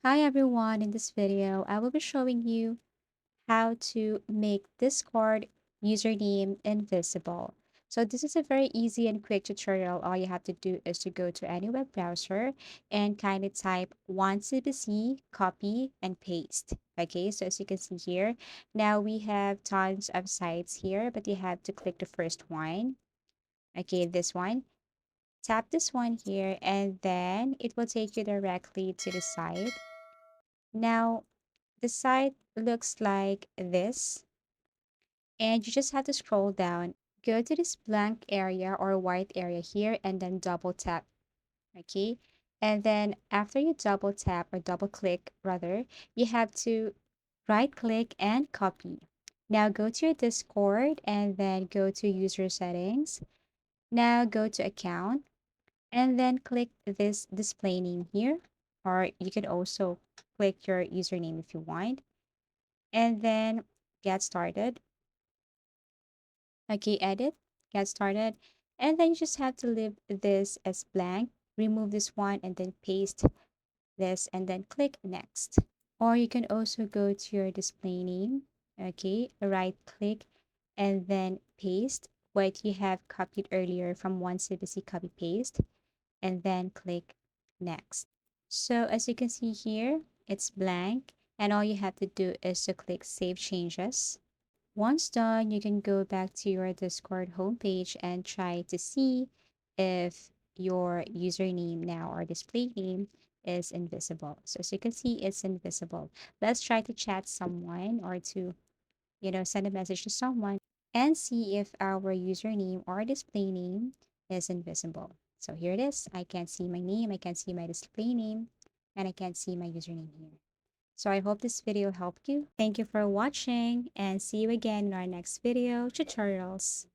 Hi everyone, in this video, I will be showing you how to make Discord username invisible. So this is a very easy and quick tutorial. All you have to do is to go to any web browser and kind of type 1CBC, copy and paste. Okay, so as you can see here, now we have tons of sites here, but you have to click the first one. Okay, this one. Tap this one here and then it will take you directly to the site. Now, the site looks like this, and you just have to scroll down, go to this blank area or white area here, and then double tap. Okay. And then after you double tap or double click, rather, you have to right click and copy. Now go to your Discord and then go to user settings. Now go to account and then click this display name here, or you can also click your username if you want, and then get started. Okay, edit, get started. And then you just have to leave this as blank, remove this one, and then paste this, and then click next. Or you can also go to your display name, okay, right click, and then paste what you have copied earlier from one CBC copy paste, and then click next. So as you can see here, it's blank, and all you have to do is to click Save Changes. Once done, you can go back to your Discord homepage and try to see if your username now or display name is invisible. So as you can see, it's invisible. Let's try to chat someone or to, send a message to someone and see if our username or display name is invisible. So here it is. I can't see my name, I can't see my display name, and I can't see my username here. So I hope this video helped you. Thank you for watching and see you again in our next video tutorials.